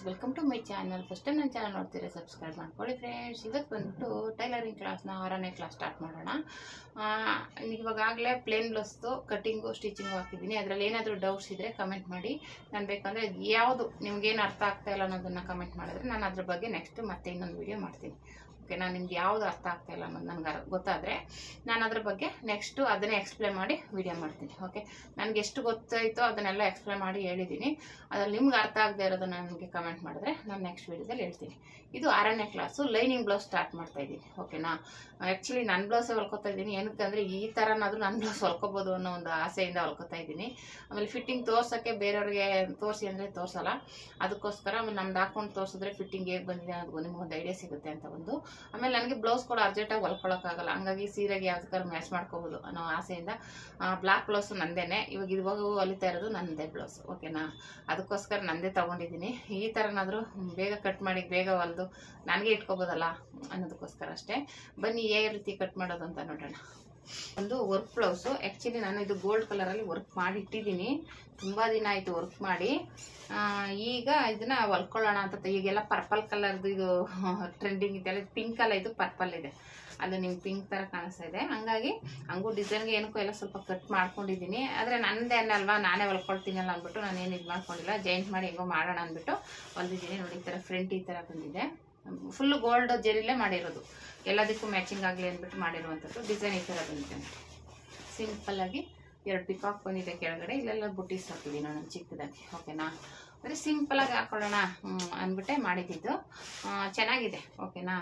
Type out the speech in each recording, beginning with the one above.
Welcome to my channel. First time ನನ್ನ channel ನೋಡ್ತೀರಾ subscribe ಮಾಡ್ಕೊಳ್ಳಿ ಫ್ರೆಂಡ್ಸ್. ಇವತ್ತು ಬಂದ್ಬಿಟ್ಟು ಟೈಲರಿಂಗ್ ಕ್ಲಾಸ್ನ 6ನೇ ಕ್ಲಾಸ್ ಸ್ಟಾರ್ಟ್ ಮಾಡೋಣ. ಇವಾಗಲೇ ಪ್ಲೇನ್ ಬ್ಲೌಸ್ದು ಕಟ್ಟಿಂಗು ಸ್ಟಿಚಿಂಗು ಹಾಕಿದ್ದೀನಿ. ಅದರಲ್ಲಿ ಏನಾದರೂ ಡೌಟ್ಸ್ ಇದ್ದರೆ ಕಮೆಂಟ್ ಮಾಡಿ. ನಾನು ಬೇಕಂದರೆ ಯಾವುದು ನಿಮ್ಗೇನು ಅರ್ಥ ಆಗ್ತಾ ಇಲ್ಲ ಅನ್ನೋದನ್ನು ಕಮೆಂಟ್ ಮಾಡಿದ್ರೆ ನಾನು ಅದ್ರ ಬಗ್ಗೆ ನೆಕ್ಸ್ಟ್ ಮತ್ತೆ ಇನ್ನೊಂದು ವೀಡಿಯೋ ಮಾಡ್ತೀನಿ. ಓಕೆ, ನಾನು ನಿಮ್ಗೆ ಯಾವುದು ಅರ್ಥ ಆಗ್ತಾ ಇಲ್ಲ ಅನ್ನೋದು ನನಗೆ ಗೊತ್ತಾದರೆ ನಾನು ಅದ್ರ ಬಗ್ಗೆ ನೆಕ್ಸ್ಟು ಅದನ್ನೇ ಎಕ್ಸ್ಪ್ಲೇನ್ ಮಾಡಿ ವಿಡಿಯೋ ಮಾಡ್ತೀನಿ. ಓಕೆ, ನನಗೆ ಎಷ್ಟು ಗೊತ್ತಾಯಿತೋ ಅದನ್ನೆಲ್ಲ ಎಕ್ಸ್ಪ್ಲೇನ್ ಮಾಡಿ ಹೇಳಿದ್ದೀನಿ. ಅದ್ರಲ್ಲಿ ನಿಮ್ಗೆ ಅರ್ಥ ಆಗದೆ ಇರೋದನ್ನು ನನಗೆ ಕಮೆಂಟ್ ಮಾಡಿದ್ರೆ ನಾನು ನೆಕ್ಸ್ಟ್ ವೀಡಿಯೋದಲ್ಲಿ ಹೇಳ್ತೀನಿ. ಇದು 6ನೇ ಕ್ಲಾಸು ಲೈನಿಂಗ್ ಬ್ಲೌಸ್ ಸ್ಟಾರ್ಟ್ ಮಾಡ್ತಾ ಇದ್ದೀನಿ. ಓಕೆನಾ, ಆ್ಯಕ್ಚುಲಿ ನನ್ನ ಬ್ಲೌಸೇ ಹೊಲ್ಕೊತಾ ಇದ್ದೀನಿ. ಏನಕ್ಕಂದರೆ ಈ ಥರನಾದರೂ ನನ್ನ ಬ್ಲೌಸ್ ಹೊಲ್ಕೋಬೋದು ಅನ್ನೋ ಒಂದು ಆಸೆಯಿಂದ ಹೊಲ್ಕೊತಾ ಇದ್ದೀನಿ. ಆಮೇಲೆ ಫಿಟ್ಟಿಂಗ್ ತೋರ್ಸೋಕ್ಕೆ ಬೇರೆಯವ್ರಿಗೆ ತೋರಿಸಿ ಅಂದರೆ ತೋರಿಸಲ್ಲ. ಅದಕ್ಕೋಸ್ಕರ ನಮ್ದು ಹಾಕೊಂಡು ತೋರಿಸಿದ್ರೆ ಫಿಟ್ಟಿಂಗ್ ಹೇಗೆ ಬಂದಿದೆ ಅನ್ನೋದು ನಿಮ್ಗೊಂದು ಐಡಿಯಾ ಸಿಗುತ್ತೆ ಅಂತ ಒಂದು. ಆಮೇಲೆ ನನಗೆ ಬ್ಲೌಸ್ ಕೂಡ ಅರ್ಜೆಂಟಾಗಿ ಹೊಲ್ಕೊಳ್ಳೋಕ್ಕಾಗಲ್ಲ, ಹಂಗಾಗಿ ಸೀರೆಗೆ ಯಾವ್ದಕ್ಕಾದ್ರೂ ಮ್ಯಾಚ್ ಮಾಡ್ಕೋಬೋದು ಅನ್ನೋ ಆಸೆಯಿಂದ ಬ್ಲ್ಯಾಕ್ ಬ್ಲೌಸು ನಂದೇನೆ. ಇವಾಗ ಹೊಲಿತಾ ಇರೋದು ನನ್ನದೇ ಬ್ಲೌಸ್. ಓಕೆನಾ, ಅದಕ್ಕೋಸ್ಕರ ನಂದೇ ತೊಗೊಂಡಿದ್ದೀನಿ. ಈ ಥರನಾದರೂ ಬೇಗ ಕಟ್ ಮಾಡಿ ಬೇಗ ಹೊಲಿದು ನನಗೆ ಇಟ್ಕೋಬೋದಲ್ಲ ಅನ್ನೋದಕ್ಕೋಸ್ಕರ ಅಷ್ಟೇ. ಬನ್ನಿ ಯಾವ ರೀತಿ ಕಟ್ ಮಾಡೋದು ಅಂತ ನೋಡೋಣ. ಒಂದು ವರ್ಕ್ ಬ್ಲೌಸು. ಆ್ಯಕ್ಚುಲಿ ನಾನು ಇದು ಗೋಲ್ಡ್ ಕಲರಲ್ಲಿ ವರ್ಕ್ ಮಾಡಿ ಇಟ್ಟಿದ್ದೀನಿ. ತುಂಬ ದಿನ ಆಯಿತು ವರ್ಕ್ ಮಾಡಿ. ಈಗ ಇದನ್ನ ಹೊಲ್ಕೊಳ್ಳೋಣ ಅಂತ. ಈಗೆಲ್ಲ ಪರ್ಪಲ್ ಕಲರ್ದು ಇದು ಟ್ರೆಂಡಿಂಗ್ ಇದೆಲ್ಲ. ಪಿಂಕ್ ಅಲ್ಲ, ಇದು ಪರ್ಪಲ್ ಇದೆ. ಅದು ನಿಮ್ಗೆ ಪಿಂಕ್ ಥರ ಕಾಣಿಸ್ತಾ ಇದೆ. ಹಂಗಾಗಿ ಹಂಗೂ ಡಿಸೈನ್ಗೆ ಏನಕ್ಕೂ ಎಲ್ಲ ಸ್ವಲ್ಪ ಕಟ್ ಮಾಡ್ಕೊಂಡಿದ್ದೀನಿ. ಆದರೆ ನನ್ನದೇ ಅನ್ನಲ್ವಾ, ನಾನೇ ಹೊಲ್ಕೊಳ್ತೀನಲ್ಲ ಅಂದ್ಬಿಟ್ಟು ನಾನೇನು ಇದು ಮಾಡ್ಕೊಂಡಿಲ್ಲ. ಜಾಯಿಂಟ್ ಮಾಡಿ ಹೆಂಗೋ ಮಾಡೋಣ ಅಂದ್ಬಿಟ್ಟು ಹೊಲ್ದಿದ್ದೀನಿ. ನೋಡಿ, ಈ ಥರ ಫ್ರಂಟ್ ಈ ಥರ ಬಂದಿದೆ. ಫುಲ್ಲು ಗೋಲ್ಡ್ ಜೆರಿಲೇ ಮಾಡಿರೋದು, ಎಲ್ಲದಕ್ಕೂ ಮ್ಯಾಚಿಂಗ್ ಆಗಲಿ ಅಂದ್ಬಿಟ್ಟು ಮಾಡಿರುವಂಥದ್ದು. ಡಿಸೈನ್ ಈ ಥರ ಬಂದಿದೆ. ಸಿಂಪಲ್ಲಾಗಿ 2 ಪಿಕಾಕ್ ಬಂದಿದೆ ಕೆಳಗಡೆ. ಇಲ್ಲೆಲ್ಲ ಬುಟ್ಟೀಸ್ ಹಾಕಿದ್ದೀನಿ ನಾನು ಚಿಕ್ಕದಾಗಿ. ಓಕೆನಾ, ಬರೀ ಸಿಂಪಲಾಗಿ ಹಾಕೊಳ್ಳೋಣ ಅಂದ್ಬಿಟ್ಟೆ ಮಾಡಿದ್ದು. ಚೆನ್ನಾಗಿದೆ. ಓಕೆನಾ,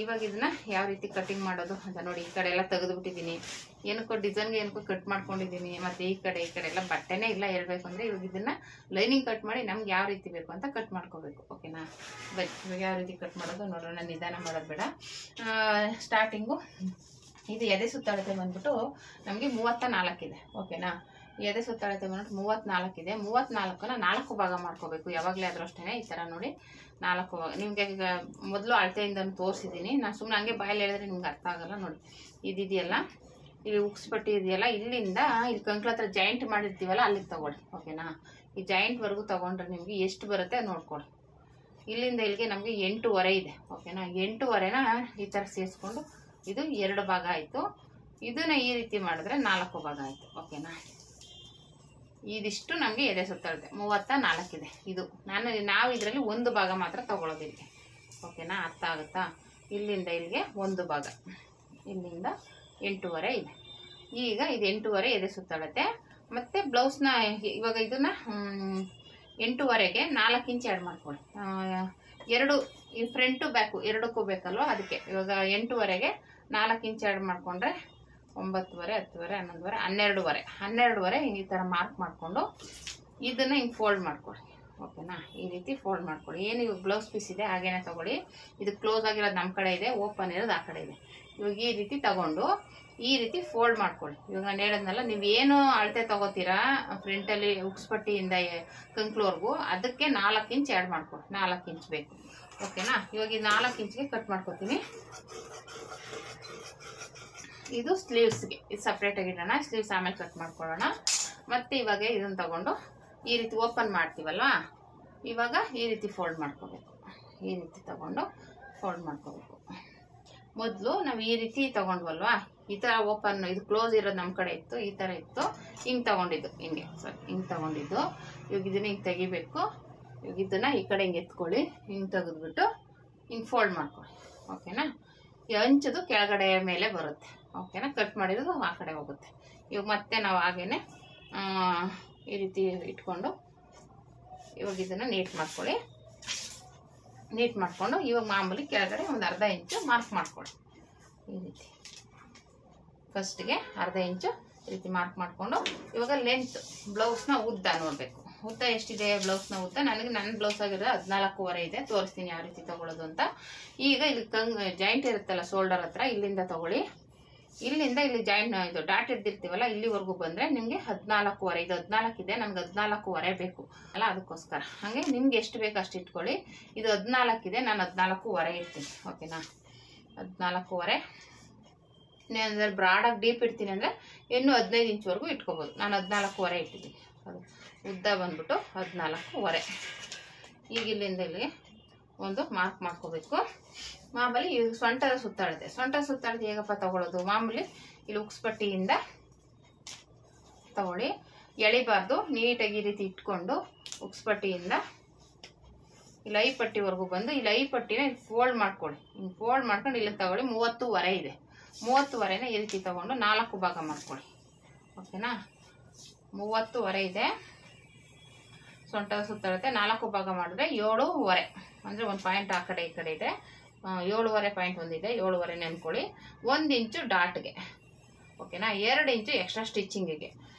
ಇವಾಗ ಇದನ್ನ ಯಾವ ರೀತಿ ಕಟಿಂಗ್ ಮಾಡೋದು ಅಂತ ನೋಡಿ. ಈ ಕಡೆ ಎಲ್ಲ ತೆಗೆದುಬಿಟ್ಟಿದ್ದೀನಿ. ಏನಕ್ಕೋ ಡಿಸೈನ್ಗೆ ಏನಕ್ಕೋ ಕಟ್ ಮಾಡ್ಕೊಂಡಿದ್ದೀನಿ. ಮತ್ತು ಈ ಕಡೆ ಎಲ್ಲ ಬಟ್ಟೆನೇ ಇಲ್ಲ ಹೇಳ್ಬೇಕು ಅಂದರೆ. ಇವಾಗ ಇದನ್ನು ಲೈನಿಂಗ್ ಕಟ್ ಮಾಡಿ ನಮ್ಗೆ ಯಾವ ರೀತಿ ಬೇಕು ಅಂತ ಕಟ್ ಮಾಡ್ಕೋಬೇಕು. ಓಕೆನಾ, ಇವಾಗ ಯಾವ ರೀತಿ ಕಟ್ ಮಾಡೋದು ನೋಡೋಣ. ನಿಧಾನ ಮಾಡೋದು ಬೇಡ. ಸ್ಟಾರ್ಟಿಂಗು ಇದು ಎದೆ ಸುತ್ತಳತೆ ಬಂದ್ಬಿಟ್ಟು ನಮಗೆ 34 ಇದೆ. ಓಕೆನಾ, ಎದೆ ಸುತ್ತಳತೆ ಬಂದ್ಬಿಟ್ಟು 34 ಇದೆ. 34ನ 4 ಭಾಗ ಮಾಡ್ಕೋಬೇಕು. ಯಾವಾಗಲೇ ಆದರೂ ಅಷ್ಟೇ ಈ ಥರ ನೋಡಿ 4 ಭಾಗ. ನಿಮಗೆ ಈಗ ಮೊದಲು ಅಳತೆಯಿಂದ ತೋರಿಸಿದ್ದೀನಿ. ನಾನು ಸುಮ್ಮನೆ ಹಂಗೆ ಬಾಯಲ್ಲಿ ಹೇಳಿದ್ರೆ ನಿಮ್ಗೆ ಅರ್ಥ ಆಗಲ್ಲ. ನೋಡಿ, ಇದಿದೆಯಲ್ಲ, ಇಲ್ಲಿ ಉಕ್ಸ್ಪಟ್ಟಿ ಇದೆಯಲ್ಲ, ಇಲ್ಲಿಂದ ಇಲ್ಲಿ ಕಂಕ್ಳ ಹತ್ರ ಜಾಯಿಂಟ್ ಮಾಡಿರ್ತೀವಲ್ಲ ಅಲ್ಲಿಗೆ ತೊಗೊಳ್ಳಿ. ಓಕೆನಾ, ಈ ಜಾಯಿಂಟ್ವರೆಗೂ ತೊಗೊಂಡ್ರೆ ನಿಮಗೆ ಎಷ್ಟು ಬರುತ್ತೆ ನೋಡ್ಕೊಳ್ಳಿ. ಇಲ್ಲಿಂದ ಇಲ್ಲಿಗೆ ನಮಗೆ 8.5 ಇದೆ. ಓಕೆನಾ, 8.5ನ ಈ ಥರ ಸೇರಿಸ್ಕೊಂಡು ಇದು 2 ಭಾಗ ಆಯಿತು. ಇದನ್ನ ಈ ರೀತಿ ಮಾಡಿದ್ರೆ 4 ಭಾಗ ಆಯಿತು. ಓಕೆನಾ, ಇದಿಷ್ಟು ನಮಗೆ ಎದೆ ಸುತ್ತಳತೆ 34 ಇದೆ. ಇದು ನಾವು ಇದರಲ್ಲಿ 1 ಭಾಗ ಮಾತ್ರ ತಗೊಳ್ಳೋದಿಲ್ಲ. ಓಕೆನಾ, ಅರ್ಥ ಆಗುತ್ತಾ? ಇಲ್ಲಿಂದ ಇಲ್ಲಿಗೆ 1 ಭಾಗ, ಇಲ್ಲಿಂದ 8.5 ಇದೆ. ಈಗ ಇದು 8.5 ಎದೆ ಸುತ್ತಳತೆ. ಮತ್ತು ಬ್ಲೌಸ್ನ ಇವಾಗ ಇದನ್ನ 8.5ಗೆ 4 ಇಂಚ್ ಆ್ಯಡ್ ಮಾಡ್ಕೊಳ್ಳಿ. 2 ಈ ಫ್ರಂಟು ಬ್ಯಾಕು ಎರಡಕ್ಕೂ ಬೇಕಲ್ವ, ಅದಕ್ಕೆ ಇವಾಗ 8.5ಗೆ 4 ಇಂಚ್ ಆ್ಯಡ್ ಮಾಡಿಕೊಂಡ್ರೆ 9.5, 10.5, 11.5, 12.5 ಈ ಥರ ಮಾರ್ಕ್ ಮಾಡಿಕೊಂಡು ಇದನ್ನು ಹಿಂಗೆ ಫೋಲ್ಡ್ ಮಾಡ್ಕೊಳ್ಳಿ. ಓಕೆನಾ, ಈ ರೀತಿ ಫೋಲ್ಡ್ ಮಾಡ್ಕೊಳ್ಳಿ. ಏನು ಇವಾಗ ಬ್ಲೌಸ್ ಪೀಸ್ ಇದೆ ಹಾಗೇನೆ ತೊಗೊಳ್ಳಿ. ಇದು ಕ್ಲೋಸ್ ಆಗಿರೋದು ನಮ್ಮ ಕಡೆ ಇದೆ, ಓಪನ್ ಇರೋದು ಆ ಕಡೆ ಇದೆ. ಇವಾಗ ಈ ರೀತಿ ತಗೊಂಡು ಈ ರೀತಿ ಫೋಲ್ಡ್ ಮಾಡ್ಕೊಳ್ಳಿ. ಇವಾಗ ನಾನು ಹೇಳಿದ್ನಲ್ಲ, ನೀವೇನು ಅಳತೆ ತಗೋತೀರಾ ಫ್ರಂಟಲ್ಲಿ ಉಕ್ಸ್ಪಟ್ಟಿಯಿಂದ ಕಂಕ್ಳವರೆಗೂ, ಅದಕ್ಕೆ 4 ಇಂಚ್ ಆ್ಯಡ್ ಮಾಡ್ಕೊಳ್ಳಿ. 4 ಇಂಚ್ ಬೇಕು. ಓಕೆನಾ, ಇವಾಗ ಈ 4 ಇಂಚ್ಗೆ ಕಟ್ ಮಾಡ್ಕೊತೀನಿ. ಇದು ಸ್ಲೀವ್ಸ್ಗೆ, ಇದು ಸಪ್ರೇಟಾಗಿ ಇಡೋಣ. ಸ್ಲೀವ್ಸ್ ಆಮೇಲೆ ಕಟ್ ಮಾಡ್ಕೊಳ್ಳೋಣ. ಮತ್ತು ಇವಾಗ ಇದನ್ನು ತಗೊಂಡು ಈ ರೀತಿ ಓಪನ್ ಮಾಡ್ತೀವಲ್ವ, ಇವಾಗ ಈ ರೀತಿ ಫೋಲ್ಡ್ ಮಾಡ್ಕೋಬೇಕು. ಈ ರೀತಿ ತಗೊಂಡು ಫೋಲ್ಡ್ ಮಾಡ್ಕೋಬೇಕು. ಮೊದಲು ನಾವು ಈ ರೀತಿ ತಗೊಂಡ್ವಲ್ವಾ, ಈ ಥರ ಓಪನ್, ಇದು ಕ್ಲೋಸ್ ಇರೋದು ನಮ್ಮ ಕಡೆ ಇತ್ತು, ಈ ಥರ ಇತ್ತು. ಹಿಂಗೆ ತಗೊಂಡಿದ್ದು, ಹಿಂಗೆ ಹಿಂಗೆ ತಗೊಂಡಿದ್ದು. ಇವಾಗ ಇದನ್ನ ಹಿಂಗೆ ತೆಗಿಬೇಕು. ಇವಾಗ ಇದನ್ನು ಈ ಕಡೆ ಹಿಂಗೆ ಎತ್ಕೊಳ್ಳಿ. ಹಿಂಗೆ ತೆಗೆದ್ಬಿಟ್ಟು ಹಿಂಗೆ ಫೋಲ್ಡ್ ಮಾಡ್ಕೊಳ್ಳಿ. ಓಕೆನಾ, ಈ ಅಂಚದು ಕೆಳಗಡೆ ಮೇಲೆ ಬರುತ್ತೆ. ಓಕೆನಾ, ಕಟ್ ಮಾಡಿರೋದು ಆ ಕಡೆ ಹೋಗುತ್ತೆ. ಇವಾಗ ಮತ್ತೆ ನಾವು ಹಾಗೇನೆ ಈ ರೀತಿ ಇಟ್ಕೊಂಡು ಇವಾಗ ಇದನ್ನು ನೀಟ್ ಮಾಡ್ಕೊಳ್ಳಿ. ನೀಟ್ ಮಾಡಿಕೊಂಡು ಇವಾಗ ಮಾಮೂಲಿ ಕೆಳಗಡೆ ಒಂದು 1/2 ಇಂಚು ಮಾರ್ಕ್ ಮಾಡ್ಕೊಳ್ಳಿ. ಈ ರೀತಿ ಫಸ್ಟ್ಗೆ 1/2 ಇಂಚು ಈ ರೀತಿ ಮಾರ್ಕ್ ಮಾಡಿಕೊಂಡು ಇವಾಗ ಲೆಂತ್ ಬ್ಲೌಸ್ನ ಉದ್ದ ನೋಡಬೇಕು. ಉದ್ದ ಎಷ್ಟಿದೆ ಬ್ಲೌಸ್ನ ಉದ್ದ? ನನ್ನ ಬ್ಲೌಸ್ ಆಗಿರೋದು 14.5 ಇದೆ. ತೋರಿಸ್ತೀನಿ ಯಾವ ರೀತಿ ತೊಗೊಳ್ಳೋದು ಅಂತ. ಈಗ ಇಲ್ಲಿ ಜಾಯಿಂಟ್ ಇರುತ್ತಲ್ಲ ಶೋಲ್ಡರ್ ಹತ್ರ, ಇಲ್ಲಿಂದ ತೊಗೊಳ್ಳಿ. ಇಲ್ಲಿಂದ ಇಲ್ಲಿ ಜಾಯಿಂಟ್ ಇದು ಡಾಟ್ ಹಿಡ್ದಿರ್ತೀವಲ್ಲ, ಇಲ್ಲಿವರೆಗೂ ಬಂದರೆ ನಿಮಗೆ 14.5. ಇದು 14 ಇದೆ, ನನಗೆ 14.5 ಬೇಕು ಅಲ್ಲ, ಅದಕ್ಕೋಸ್ಕರ. ಹಾಗೆ ನಿಮ್ಗೆ ಎಷ್ಟು ಬೇಕು ಅಷ್ಟು ಇಟ್ಕೊಳ್ಳಿ. ಇದು 14 ಇದೆ, ನಾನು 14.5 ಇರ್ತೀನಿ. ಓಕೆನಾ, 14.5. ನಾನು ಬ್ರಾಡಾಗಿ ಡೀಪ್ ಇಡ್ತೀನಿ ಅಂದರೆ ಇನ್ನೂ 15 ಇಂಚ್ವರೆಗೂ ಇಟ್ಕೋಬೋದು. ನಾನು 14.5 ಇಟ್ಟಿದ್ದೀನಿ. ಅದು ಉದ್ದ ಬಂದ್ಬಿಟ್ಟು 14.5. ಈಗ ಇಲ್ಲಿಂದ ಇಲ್ಲಿಗೆ ಒಂದು ಮಾರ್ಕ್ ಮಾಡ್ಕೋಬೇಕು. ಮಾಮೂಲಿ ಈಗ ಸೊಂಟದ ಸುತ್ತಾಳತೆ ಹೇಗಪ್ಪ ತಗೊಳ್ಳೋದು, ಮಾಮೂಲಿ ಇಲ್ಲಿ ಉಕ್ಸ್ಪಟ್ಟಿಯಿಂದ ತಗೊಳ್ಳಿ, ಎಳಿಬಾರ್ದು, ನೀಟಾಗಿ ಈ ರೀತಿ ಇಟ್ಕೊಂಡು ಉಕ್ಸ್ಪಟ್ಟಿಯಿಂದ ಇಲ್ಲಿ ಐ ಪಟ್ಟಿವರೆಗೂ ಬಂದು ಇಲ್ಲಿ ಐ ಪಟ್ಟಿನ ಫೋಲ್ಡ್ ಮಾಡ್ಕೊಳ್ಳಿ. ಹಿಂಗೆ ಫೋಲ್ಡ್ ಮಾಡ್ಕೊಂಡು ಇಲ್ಲಿ ತಗೊಳ್ಳಿ. 30 ಇದೆ, 30 ಈ ರೀತಿ ತಗೊಂಡು 4 ಭಾಗ ಮಾಡ್ಕೊಳ್ಳಿ. ಓಕೆನಾ, 30 ಇದೆ. ಸೊಂಟದ ಸುತ್ತಾಳತೆ 4 ಭಾಗ ಮಾಡಿದ್ರೆ 7.5 ಅಂದರೆ 1 ಪಾಯಿಂಟ್ ಆ ಕಡೆ ಈ ಕಡೆ ಇದೆ. 7.5 ಪಾಯಿಂಟ್ ಒಂದಿದೆ, 7.5 ನೆನ್ಕೊಳ್ಳಿ. 1 ಇಂಚು ಡಾಟ್ಗೆ. ಓಕೆನಾ, 2 ಇಂಚು ಎಕ್ಸ್ಟ್ರಾ ಸ್ಟಿಚಿಂಗಿಗೆ.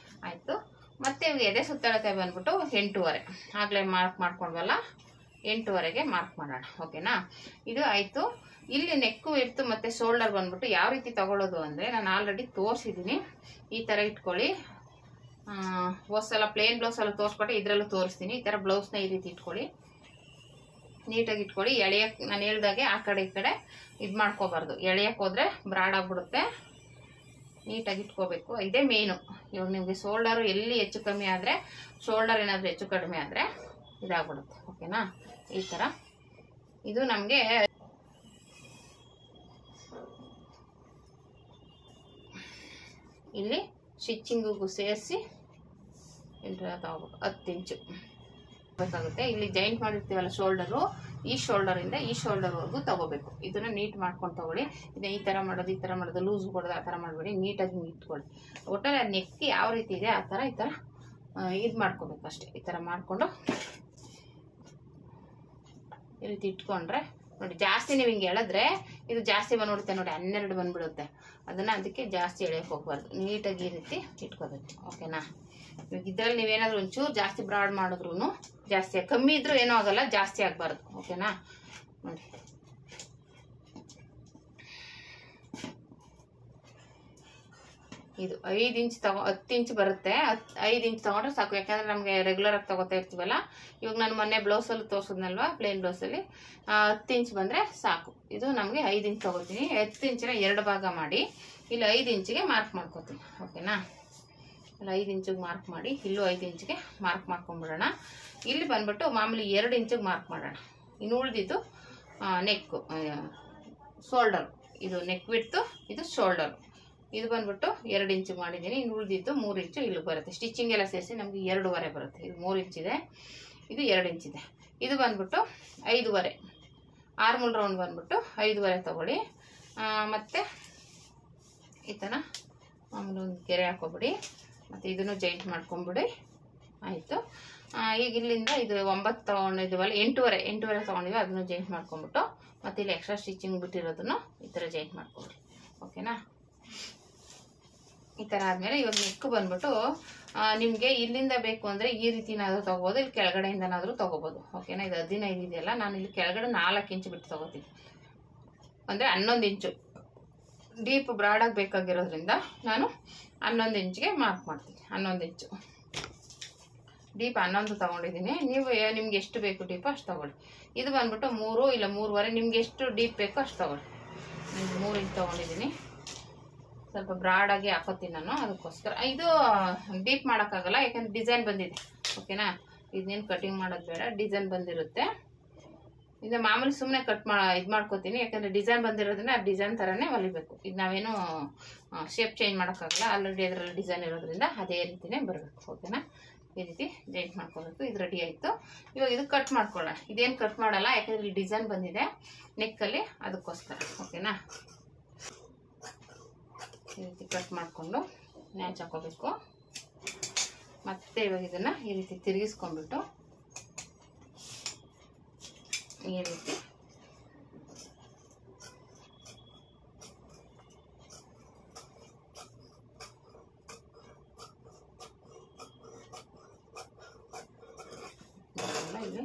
ಆಯಿತು. ಮತ್ತೆ ಇವಾಗ ಎದೆ ಸುತ್ತಾಳತೆ ಬಂದ್ಬಿಟ್ಟು 8.5. ಆಗಲೇ ಮಾರ್ಕ್ ಮಾಡ್ಕೊಂಡ್ವಲ್ಲ, 8.5ಗೆ ಮಾರ್ಕ್ ಮಾಡೋಣ. ಓಕೆನಾ, ಇದು ಆಯಿತು. ಇಲ್ಲಿ ನೆಕ್ಕು ಇರ್ತು ಮತ್ತು ಶೋಲ್ಡರ್ ಬಂದ್ಬಿಟ್ಟು ಯಾವ ರೀತಿ ತಗೊಳ್ಳೋದು ಅಂದರೆ ನಾನು ಆಲ್ರೆಡಿ ತೋರಿಸಿದ್ದೀನಿ. ಈ ಥರ ಇಟ್ಕೊಳ್ಳಿ. ಹೊಸಲ ಪ್ಲೇನ್ ಬ್ಲೌಸಲ್ಲ ತೋರಿಸ್ಕೊಟ್ಟೆ, ಇದರಲ್ಲೂ ತೋರಿಸ್ತೀನಿ. ಈ ಥರ ಬ್ಲೌಸ್ನ ಈ ರೀತಿ ಇಟ್ಕೊಳ್ಳಿ, ನೀಟಾಗಿ ಇಟ್ಕೊಳ್ಳಿ. ಎಳೆಯಕ್ಕೆ ನಾನು ಹೇಳ್ದಾಗೆ ಆ ಕಡೆ ಈ ಕಡೆ ಇದು ಮಾಡ್ಕೋಬಾರ್ದು. ಎಳೆಯಕ್ಕೆ ಹೋದರೆ ಬ್ರಾಡ್ ಆಗಿಬಿಡುತ್ತೆ. ನೀಟಾಗಿ ಇಟ್ಕೋಬೇಕು, ಇದೇ ಮೇನು. ಇವಾಗ ನಿಮಗೆ ಶೋಲ್ಡರು ಎಲ್ಲಿ ಹೆಚ್ಚು ಕಮ್ಮಿ ಆದರೆ, ಶೋಲ್ಡರ್ ಏನಾದರೂ ಹೆಚ್ಚು ಕಡಿಮೆ ಆದರೆ ಇದಾಗ್ಬಿಡುತ್ತೆ. ಓಕೆನಾ, ಈ ಥರ ಇದು ನಮಗೆ ಇಲ್ಲಿ ಸ್ಟಿಚ್ಚಿಂಗಿಗೂ ಸೇರಿಸಿ ತಗೋಬೇಕು. 10 ಇಂಚು ಬೇಕಾಗುತ್ತೆ. ಇಲ್ಲಿ ಜಾಯಿಂಟ್ ಮಾಡಿರ್ತೀವಲ್ಲ ಶೋಲ್ಡರು, ಈ ಶೋಲ್ಡರಿಂದ ಈ ಶೋಲ್ಡರ್ವರೆಗೂ ತಗೋಬೇಕು. ಇದನ್ನು ನೀಟ್ ಮಾಡ್ಕೊಂಡು ತಗೊಳ್ಳಿ. ಇದನ್ನ ಈ ಥರ ಮಾಡೋದು ಲೂಸ್ ಕೊಡೋದು ಆ ಥರ ಮಾಡಬೇಡಿ, ನೀಟಾಗಿ ಇಟ್ಕೊಳ್ಳಿ. ಒಟ್ಟಲ್ಲಿ ನೆಕ್ ಯಾವ ರೀತಿ ಇದೆ ಆ ಥರ ಈ ಥರ ಇದು ಮಾಡ್ಕೋಬೇಕು ಅಷ್ಟೇ. ಈ ಥರ ಮಾಡಿಕೊಂಡು ಈ ರೀತಿ ಇಟ್ಕೊಂಡ್ರೆ ನೋಡಿ, ಜಾಸ್ತಿ ನೀವು ಹಿಂಗೆ ಎಳೆದ್ರೆ ಇದು ಜಾಸ್ತಿ ಬಂದ್ಬಿಡುತ್ತೆ ನೋಡಿ, 12 ಬಂದ್ಬಿಡುತ್ತೆ. ಅದಕ್ಕೆ ಜಾಸ್ತಿ ಎಳೆಯಕ್ಕೆ ಹೋಗ್ಬಾರ್ದು, ನೀಟಾಗಿ ಈ ರೀತಿ ಇಟ್ಕೋಬೇಕು. ಓಕೆನಾ, ಇವಾಗ ಇದರಲ್ಲಿ ನೀವೇನಾದ್ರೂ ಒಂಚೂರು ಜಾಸ್ತಿ ಬ್ರಾಡ್ ಮಾಡಿದ್ರು ಜಾಸ್ತಿ, ಕಮ್ಮಿ ಇದ್ರೂ ಏನೂ ಆಗಲ್ಲ, ಜಾಸ್ತಿ ಆಗಬಾರ್ದು. ಓಕೆನಾ, ನೋಡಿ ಇದು 5 ಇಂಚ್ 10 ಇಂಚ್ ಬರುತ್ತೆ. 5 ಇಂಚ್ ತಗೊಂಡ್ರೆ ಸಾಕು. ಯಾಕಂದ್ರೆ ನಮಗೆ ರೆಗ್ಯುಲರ್ ಆಗಿ ತಗೋತಾ ಇರ್ತೀವಲ್ಲ. ಇವಾಗ ನಾನು ಮೊನ್ನೆ ಬ್ಲೌಸಲ್ಲಿ ತೋರಿಸಿದ್ನಲ್ವಾ, ಪ್ಲೇನ್ ಬ್ಲೌಸಲ್ಲಿ 10 ಇಂಚ್ ಬಂದರೆ ಸಾಕು. ಇದು ನಮಗೆ 5 ಇಂಚ್ ತಗೋತೀನಿ. 10 ಇಂಚಿನ 2 ಭಾಗ ಮಾಡಿ ಇಲ್ಲಿ 5 ಇಂಚಿಗೆ ಮಾರ್ಕ್ ಮಾಡ್ಕೋತೀನಿ. ಓಕೆನಾ, ಇಲ್ಲಿ 5 ಇಂಚಿಗೆ ಮಾರ್ಕ್ ಮಾಡಿ, ಇಲ್ಲೂ 5 ಇಂಚಿಗೆ ಮಾರ್ಕ್ ಮಾಡ್ಕೊಂಡ್ಬಿಡೋಣ. ಇಲ್ಲಿ ಬಂದ್ಬಿಟ್ಟು ಮಾಮೂಲಿ 2 ಇಂಚಿಗೆ ಮಾರ್ಕ್ ಮಾಡೋಣ. ಇನ್ನು ಉಳಿದಿದ್ದು ನೆಕ್ಕು, ಶೋಲ್ಡರ್. ಇದು ನೆಕ್ ಬಿಡ್ತು, ಇದು ಶೋಲ್ಡರ್. ಇದು ಬಂದ್ಬಿಟ್ಟು 2 ಇಂಚು ಮಾಡಿದ್ದೀನಿ. ಇನ್ನು ಉಳಿದಿದ್ದು 3 ಇಂಚು ಇಲ್ಲಿ ಬರುತ್ತೆ. ಸ್ಟಿಚಿಂಗ್ ಎಲ್ಲ ಸೇರಿಸಿ ನಮಗೆ 2.5 ಬರುತ್ತೆ. ಇದು 3 ಇಂಚಿದೆ, ಇದು 2 ಇಂಚಿದೆ. ಇದು ಬಂದ್ಬಿಟ್ಟು 5.5. ಆರ್ಮೂಲ್ ರೌಂಡ್ ಬಂದ್ಬಿಟ್ಟು 5.5 ತಗೊಳ್ಳಿ. ಮತ್ತು ಈ ಥರ ಆಮೇಲೆ ಒಂದು ಗೆರೆ ಹಾಕೋಬಿಡಿ. ಮತ್ತು ಇದನ್ನು ಜಾಯಿಂಟ್ ಮಾಡ್ಕೊಂಬಿಡಿ. ಆಯಿತು. ಈಗ ಇಲ್ಲಿಂದ ಇದು 9 ತೊಗೊಂಡಿದ್ದೀವಲ್ಲ, 8.5 ತೊಗೊಂಡಿವಿ, ಅದನ್ನು ಜಾಯಿಂಟ್ ಮಾಡ್ಕೊಂಬಿಟ್ಟು ಮತ್ತು ಇಲ್ಲಿ ಎಕ್ಸ್ಟ್ರಾ ಸ್ಟಿಚಿಂಗ್ ಬಿಟ್ಟಿರೋದನ್ನು ಈ ಥರ ಜಾಯಿಂಟ್ ಮಾಡ್ಕೊಬಿಡಿ. ಓಕೆನಾ, ಈ ಥರ ಆದಮೇಲೆ ಇವಾಗ ನೆಕ್ ಬಂದ್ಬಿಟ್ಟು ನಿಮಗೆ ಇಲ್ಲಿಂದ ಬೇಕು ಅಂದರೆ ಈ ರೀತಿನಾದರೂ ತೊಗೋಬೋದು, ಇಲ್ಲಿ ಕೆಳಗಡೆಯಿಂದನಾದರೂ ತೊಗೋಬೋದು. ಓಕೆನಾ, ಇದು 15 ಇದೆಯಲ್ಲ, ನಾನು ಇಲ್ಲಿ ಕೆಳಗಡೆ 4 ಇಂಚು ಬಿಟ್ಟು ತೊಗೋತೀನಿ. ಅಂದರೆ 11 ಇಂಚು ಡೀಪ್ ಬ್ರಾಡಾಗಿ ಬೇಕಾಗಿರೋದ್ರಿಂದ ನಾನು 11 ಇಂಚಿಗೆ ಮಾರ್ಕ್ ಮಾಡ್ತೀನಿ. 11 ಇಂಚು ಡೀಪ್ 11 ತೊಗೊಂಡಿದ್ದೀನಿ. ನೀವು ನಿಮ್ಗೆ ಎಷ್ಟು ಬೇಕು ಡೀಪ್ ಅಷ್ಟು ತೊಗೊಳ್ಳಿ. ಇದು ಬಂದ್ಬಿಟ್ಟು 3 ಇಲ್ಲ 3.5, ನಿಮ್ಗೆ ಎಷ್ಟು ಡೀಪ್ ಬೇಕೋ ಅಷ್ಟು ತೊಗೊಳ್ಳಿ. ನಾನು 3 ಇಂಚ್ ತೊಗೊಂಡಿದ್ದೀನಿ. ಸ್ವಲ್ಪ ಬ್ರಾಡಾಗಿ ಹಾಕೋತೀನಿ ನಾನು, ಅದಕ್ಕೋಸ್ಕರ. ಇದು ಡೀಪ್ ಮಾಡೋಕ್ಕಾಗಲ್ಲ, ಯಾಕಂದರೆ ಡಿಸೈನ್ ಬಂದಿದೆ. ಓಕೆನಾ, ಇದನ್ನೇನು ಕಟಿಂಗ್ ಮಾಡೋದು ಬೇಡ, ಡಿಸೈನ್ ಬಂದಿರುತ್ತೆ. ಇದು ಮಾಮೂಲಿ ಸುಮ್ಮನೆ ಇದು ಮಾಡ್ಕೋತೀನಿ, ಯಾಕಂದರೆ ಡಿಸೈನ್ ಬಂದಿರೋದ್ರಿಂದ ಆ ಡಿಸೈನ್ ಥರನೇ ಹೊಲಿಬೇಕು. ಇದು ನಾವೇನು ಶೇಪ್ ಚೇಂಜ್ ಮಾಡೋಕ್ಕಾಗಲ್ಲ, ಆಲ್ರೆಡಿ ಅದರಲ್ಲಿ ಡಿಸೈನ್ ಇರೋದ್ರಿಂದ ಅದೇ ರೀತಿಯೇ ಬರಬೇಕು. ಓಕೆನಾ, ಈ ರೀತಿ ಜಾಯಿಂಟ್ ಮಾಡ್ಕೋಬೇಕು. ಇದು ರೆಡಿ ಆಯಿತು. ಇವಾಗ ಇದು ಕಟ್ ಮಾಡ್ಕೊಳ್ಳೋಣ. ಇದೇನು ಕಟ್ ಮಾಡಲ್ಲ, ಯಾಕಂದರೆ ಇಲ್ಲಿ ಡಿಸೈನ್ ಬಂದಿದೆ ನೆಕ್ಕಲ್ಲಿ, ಅದಕ್ಕೋಸ್ಕರ. ಓಕೆನಾ, ಈ ರೀತಿ ಕಟ್ ಮಾಡಿಕೊಂಡು ನ್ಯಾಚ್ ಹಾಕೋಬೇಕು. ಮತ್ತೆ ಇವಾಗ ಇದನ್ನು ಈ ರೀತಿ ತಿರುಗಿಸ್ಕೊಂಡ್ಬಿಟ್ಟು ಈ ರೀತಿ ಇಲ್ಲಿ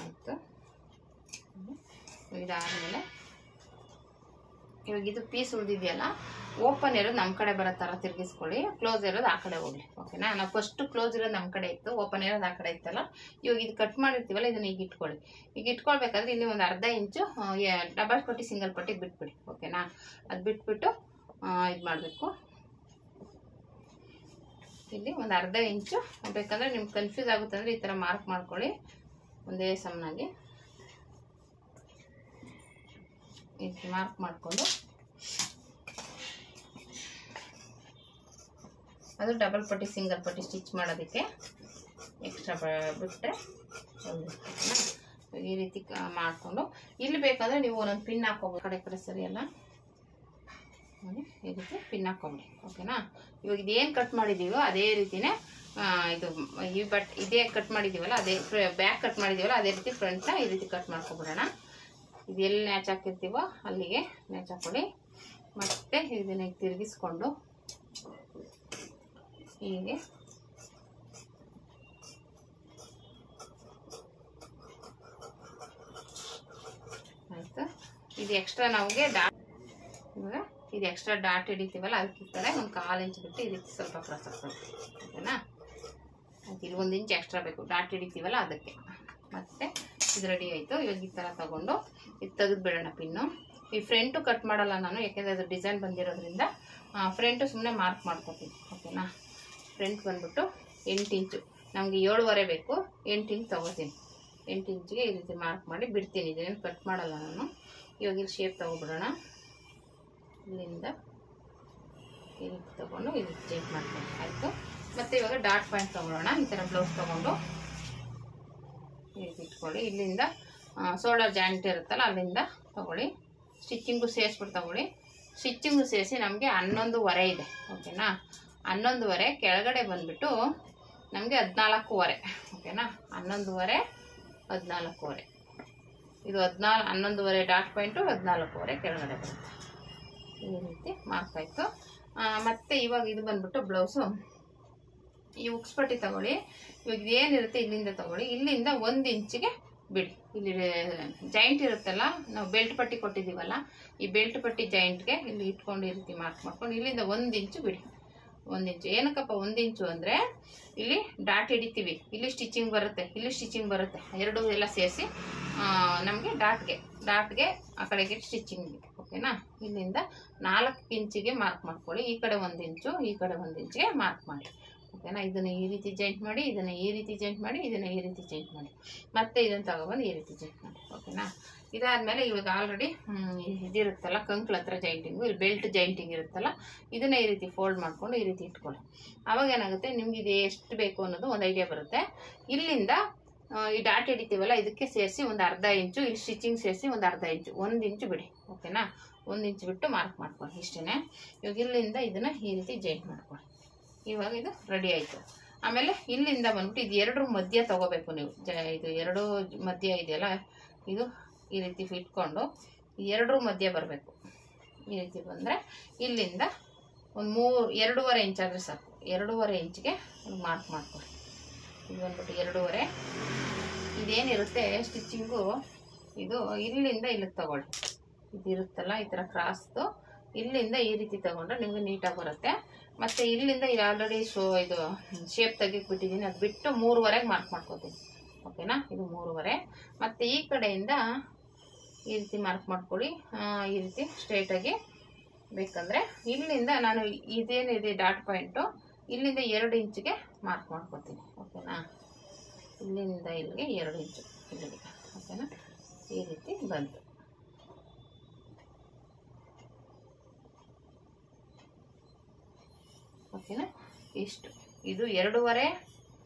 ಆಯಿತು. ಇದಾದಮೇಲೆ ಇವಾಗ ಇದು ಪೀಸ್ ಉಳಿದಿದೆಯಲ್ಲ, ಓಪನ್ ಇರೋದು ನಮ್ಮ ಕಡೆ ಬರೋ ಥರ ತಿರುಗಿಸ್ಕೊಳ್ಳಿ, ಕ್ಲೋಸ್ ಇರೋದು ಆ ಕಡೆ ಹೋಗಲಿ. ಓಕೆನಾ, ನಾವು ಫಸ್ಟ್ ಕ್ಲೋಸ್ ಇರೋದು ನಮ್ಮ ಕಡೆ ಇತ್ತು, ಓಪನ್ ಇರೋದು ಆ ಕಡೆ ಇತ್ತಲ್ಲ. ಇವಾಗ ಇದು ಕಟ್ ಮಾಡಿರ್ತೀವಲ್ಲ, ಇದನ್ನು ಈಗ ಇಟ್ಕೊಳ್ಳಿ. ಈಗ ಇಟ್ಕೊಳ್ಬೇಕಾದ್ರೆ ಇಲ್ಲಿ ಒಂದು ಅರ್ಧ ಇಂಚು ಡಬಲ್ ಪಟ್ಟಿ ಸಿಂಗಲ್ ಪಟ್ಟಿ ಬಿಟ್ಬಿಡಿ. ಓಕೆನಾ, ಅದು ಬಿಟ್ಬಿಟ್ಟು ಇದು ಮಾಡಬೇಕು. ಇಲ್ಲಿ ಒಂದು ಅರ್ಧ ಇಂಚು ಬೇಕಂದ್ರೆ ನಿಮ್ಗೆ ಕನ್ಫ್ಯೂಸ್ ಆಗುತ್ತೆ ಅಂದರೆ ಈ ಥರ ಮಾರ್ಕ್ ಮಾಡ್ಕೊಳ್ಳಿ. ಒಂದೇ ಸಮನಾಗಿ ಇಲ್ಲಿ ಮಾರ್ಕ್ ಮಾಡಿಕೊಂಡು ಅದು ಡಬಲ್ ಪಟ್ಟಿ ಸಿಂಗಲ್ ಪಟ್ಟಿ ಸ್ಟಿಚ್ ಮಾಡೋದಕ್ಕೆ ಎಕ್ಸ್ಟ್ರಾ ಬಿಟ್ಟರೆ ಈ ರೀತಿ ಮಾಡಿಕೊಂಡು ಇಲ್ಲಿ ಬೇಕಾದರೆ ನೀವು ಒಂದೊಂದು ಪಿನ್ ಹಾಕೋಬೋದು. ಕಡೆ ಸರಿ ಅಲ್ಲ, ಈ ರೀತಿ ಪಿನ್ ಹಾಕೊಂಬಿಡಿ. ಓಕೆನಾ. ಇವಾಗ ಇದೇನು ಕಟ್ ಮಾಡಿದ್ದೀವೋ ಅದೇ ರೀತಿನೇ ಇದು ಈ ಇದೇ ಕಟ್ ಮಾಡಿದ್ದೀವಲ್ಲ ಅದೇ ಬ್ಯಾಕ್ ಕಟ್ ಮಾಡಿದ್ದೀವಲ್ಲ ಅದೇ ರೀತಿ ಫ್ರಂಟ್ನ ಈ ರೀತಿ ಕಟ್ ಮಾಡ್ಕೊಬಿಡೋಣ. ಇದು ಎಲ್ಲಿ ನ್ಯಾಚ್ ಹಾಕಿರ್ತೀವೋ ಅಲ್ಲಿಗೆ ನ್ಯಾಚ್ ಹಾಕೊಳ್ಳಿ. ಮತ್ತೆ ಇದನ್ನ ತಿರುಗಿಸ್ಕೊಂಡು ಹೀಗೆ ಆಯ್ತು. ಇದು ಎಕ್ಸ್ಟ್ರಾ ನಮಗೆ ಡಾಟ್, ಇವಾಗ ಇದು ಎಕ್ಸ್ಟ್ರಾ ಡಾಟ್ ಹಿಡಿತೀವಲ್ಲ ಅದಕ್ಕೆ ಈ ಥರ ಒಂದು 1/4 ಇಂಚ್ ಬಿಟ್ಟು ಈ ರೀತಿ ಸ್ವಲ್ಪ ಕ್ರಾಸ್ ಹಾಕ್ಬೇಕು. ಓಕೆನಾ. ಇಲ್ಲಿ 1 ಇಂಚ್ ಎಕ್ಸ್ಟ್ರಾ ಬೇಕು ಡಾಟ್ ಹಿಡಿತೀವಲ್ಲ ಅದಕ್ಕೆ. ಮತ್ತೆ ಇದು ರೆಡಿ ಆಯಿತು. ಇವಾಗ ಈ ಥರ ತಗೊಂಡು ಇದು ತೆಗೆದು ಬಿಡೋಣ ಪಿನ್ನು. ಈ ಫ್ರಂಟು ಕಟ್ ಮಾಡಲ್ಲ ನಾನು, ಯಾಕೆಂದರೆ ಅದು ಡಿಸೈನ್ ಬಂದಿರೋದ್ರಿಂದ ಫ್ರಂಟು ಸುಮ್ಮನೆ ಮಾರ್ಕ್ ಮಾಡ್ಕೊತೀನಿ. ಓಕೆನಾ. ಫ್ರಂಟ್ ಬಂದ್ಬಿಟ್ಟು 8 ಇಂಚು, ನಮಗೆ 7.5 ಬೇಕು, 8 ಇಂಚ್ ತೊಗೋತೀನಿ. 8 ಇಂಚಿಗೆ ಈ ರೀತಿ ಮಾರ್ಕ್ ಮಾಡಿ ಬಿಡ್ತೀನಿ. ಇದೇನು ಕಟ್ ಮಾಡಲ್ಲ ನಾನು. ಇವಾಗ ಇಲ್ಲಿ ಶೇಪ್ ತೊಗೊಬಿಡೋಣ. ಇಲ್ಲಿಂದ ಈ ರೀತಿ ತೊಗೊಂಡು ಈ ರೀತಿ ಚೇಂಜ್ ಮಾಡ್ತೀನಿ. ಆಯಿತು. ಮತ್ತು ಇವಾಗ ಡಾಟ್ ಪಾಯಿಂಟ್ ತೊಗೊಳ್ಳೋಣ. ಈ ಥರ ಬ್ಲೌಸ್ ತೊಗೊಂಡು ಈ ರೀತಿ ಇಟ್ಕೊಳ್ಳಿ. ಇಲ್ಲಿಂದ ಶೋಲ್ಡರ್ ಜಾಯಿಂಟ್ ಇರುತ್ತಲ್ಲ ಅಲ್ಲಿಂದ ತೊಗೊಳ್ಳಿ. ಸ್ಟಿಚ್ಚಿಂಗು ಸೇರಿಸ್ಬಿಟ್ಟು ತೊಗೊಳ್ಳಿ. ಸ್ಟಿಚ್ಚಿಂಗು ಸೇರಿಸಿ ನಮಗೆ 11.5 ಇದೆ. ಓಕೆನಾ. 11.5 ಕೆಳಗಡೆ ಬಂದುಬಿಟ್ಟು ನಮಗೆ 14.5. ಓಕೆನಾ. 11.5 14.5. ಇದು 11.5 ಡಾಟ್ ಪಾಯಿಂಟು 14.5 ಕೆಳಗಡೆ ಬರುತ್ತೆ. ಈ ರೀತಿ ಮಾರ್ಕ್ ಆಯಿತು. ಮತ್ತು ಇವಾಗ ಇದು ಬಂದ್ಬಿಟ್ಟು ಬ್ಲೌಸು ಈ ಉಕ್ಸ್ಪಟ್ಟಿ ತಗೊಳ್ಳಿ. ಇವಾಗ ಏನಿರುತ್ತೆ ಇಲ್ಲಿಂದ ತಗೊಳ್ಳಿ. ಇಲ್ಲಿಂದ 1 ಇಂಚಿಗೆ ಬಿಡಿ. ಇಲ್ಲಿ ಜಾಯಿಂಟ್ ಇರುತ್ತಲ್ಲ, ನಾವು ಬೆಲ್ಟ್ ಪಟ್ಟಿ ಕೊಟ್ಟಿದ್ದೀವಲ್ಲ, ಈ ಬೆಲ್ಟ್ ಪಟ್ಟಿ ಜಾಯಿಂಟ್ಗೆ ಇಲ್ಲಿ ಇಟ್ಕೊಂಡು ಈ ರೀತಿ ಮಾರ್ಕ್ ಮಾಡ್ಕೊಂಡು ಇಲ್ಲಿಂದ 1 ಇಂಚು ಬಿಡಿ. 1 ಇಂಚು ಏನಕ್ಕಪ್ಪ 1 ಇಂಚು ಅಂದರೆ ಇಲ್ಲಿ ಡಾಟ್ ಹಿಡಿತೀವಿ, ಇಲ್ಲಿ ಸ್ಟಿಚಿಂಗ್ ಬರುತ್ತೆ, ಇಲ್ಲಿ ಸ್ಟಿಚಿಂಗ್ ಬರುತ್ತೆ, ಎರಡೂ ಎಲ್ಲ ಸೇರಿಸಿ ನಮಗೆ ಡಾಟ್ಗೆ ಆ ಕಡೆಗೆ ಸ್ಟಿಚಿಂಗ್. ಓಕೆನಾ. ಇಲ್ಲಿಂದ 4 ಇಂಚಿಗೆ ಮಾರ್ಕ್ ಮಾಡ್ಕೊಳ್ಳಿ. ಈ ಕಡೆ 1 ಇಂಚು, ಈ ಕಡೆ 1 ಇಂಚಿಗೆ ಮಾರ್ಕ್ ಮಾಡಿ. ಓಕೆನಾ. ಇದನ್ನು ಈ ರೀತಿ ಜಾಯಿಂಟ್ ಮಾಡಿ, ಇದನ್ನು ಈ ರೀತಿ ಜಾಯಿಂಟ್ ಮಾಡಿ, ಇದನ್ನು ಈ ರೀತಿ ಜಾಯಿಂಟ್ ಮಾಡಿ, ಮತ್ತೆ ಇದನ್ನು ತಗೊಬಂದು ಈ ರೀತಿ ಜಾಯಿಂಟ್ ಮಾಡಿ. ಓಕೆನಾ. ಇದಾದಮೇಲೆ ಇವಾಗ ಆಲ್ರೆಡಿ ಇದಿರುತ್ತಲ್ಲ ಕಂಕ್ಳ ಹತ್ರ ಜಾಯಿಂಟಿಂಗು, ಇಲ್ಲಿ ಬೆಲ್ಟ್ ಜಾಯಿಂಟಿಂಗ್ ಇರುತ್ತಲ್ಲ, ಇದನ್ನ ಈ ರೀತಿ ಫೋಲ್ಡ್ ಮಾಡಿಕೊಂಡು ಈ ರೀತಿ ಇಟ್ಕೊಳ್ಳಿ. ಆವಾಗ ಏನಾಗುತ್ತೆ ನಿಮ್ಗೆ ಇದು ಎಷ್ಟು ಬೇಕು ಅನ್ನೋದು ಒಂದು ಐಡಿಯಾ ಬರುತ್ತೆ. ಇಲ್ಲಿಂದ ಈ ಡಾಟ್ ಹಿಡಿತೀವಲ್ಲ ಇದಕ್ಕೆ ಸೇರಿಸಿ ಒಂದು ಅರ್ಧ ಇಂಚು, ಇಲ್ಲಿ ಸ್ಟಿಚಿಂಗ್ ಸೇರಿಸಿ ಒಂದು ಅರ್ಧ ಇಂಚು, 1 ಇಂಚು ಬಿಡಿ. ಓಕೆನಾ. 1 ಇಂಚು ಬಿಟ್ಟು ಮಾರ್ಕ್ ಮಾಡ್ಕೊಳ್ಳಿ. ಇಷ್ಟೇ. ಇವಾಗ ಇಲ್ಲಿಂದ ಇದನ್ನು ಈ ರೀತಿ ಜಾಯಿಂಟ್ ಮಾಡ್ಕೊಳ್ಳಿ. ಇವಾಗ ಇದು ರೆಡಿ ಆಯಿತು. ಆಮೇಲೆ ಇಲ್ಲಿಂದ ಬಂದ್ಬಿಟ್ಟು ಇದು 2 ಮಧ್ಯ ತೊಗೋಬೇಕು ನೀವು. ಇದು 2 ಮಧ್ಯ ಇದೆಯಲ್ಲ, ಇದು ಈ ರೀತಿ ಇಟ್ಕೊಂಡು 2 ಮಧ್ಯ ಬರಬೇಕು. ಈ ರೀತಿ ಬಂದರೆ ಇಲ್ಲಿಂದ ಒಂದು 2.5 ಇಂಚ್ ಆದರೆ ಸಾಕು. 2.5 ಇಂಚಿಗೆ ಮಾರ್ಕ್ ಮಾಡ್ಕೊಳ್ಳಿ. ಇದು ಬಂದ್ಬಿಟ್ಟು 2.5. ಇದೇನಿರುತ್ತೆ ಸ್ಟಿಚಿಂಗು, ಇದು ಇಲ್ಲಿಂದ ಇಲ್ಲಿಗೆ ತಗೊಳ್ಳಿ. ಇದು ಇರುತ್ತಲ್ಲ ಈ ಥರ ಕ್ರಾಸ್ದು, ಇಲ್ಲಿಂದ ಈ ರೀತಿ ತಗೊಂಡ್ರೆ ನಿಮಗೆ ನೀಟಾಗಿ ಬರುತ್ತೆ. ಮತ್ತು ಇಲ್ಲಿಂದ ಇದು ಆಲ್ರೆಡಿ ಇದು ಶೇಪ್ ತೆಗಿಬಿಟ್ಟಿದ್ದೀನಿ, ಅದು ಬಿಟ್ಟು 3.5ಗೆ ಮಾರ್ಕ್ ಮಾಡ್ಕೊತೀನಿ. ಓಕೆನಾ. ಇದು 3.5. ಮತ್ತು ಈ ಕಡೆಯಿಂದ ಈ ರೀತಿ ಮಾರ್ಕ್ ಮಾಡ್ಕೊಳ್ಳಿ. ಈ ರೀತಿ ಸ್ಟ್ರೈಟಾಗಿ ಬೇಕಂದರೆ ಇಲ್ಲಿಂದ ನಾನು ಇದೇನಿದೆ ಡಾಟ್ ಪಾಯಿಂಟು, ಇಲ್ಲಿಂದ 2 ಇಂಚಿಗೆ ಮಾರ್ಕ್ ಮಾಡ್ಕೊತೀನಿ. ಓಕೆನಾ. ಇಲ್ಲಿಂದ ಇಲ್ಲಿಗೆ 2 ಇಂಚು ಇಲ್ಲಿಗೆ. ಓಕೆನಾ. ಈ ರೀತಿ ಬಂತು. ಓಕೆನಾ. ಇಷ್ಟು ಇದು 2.5,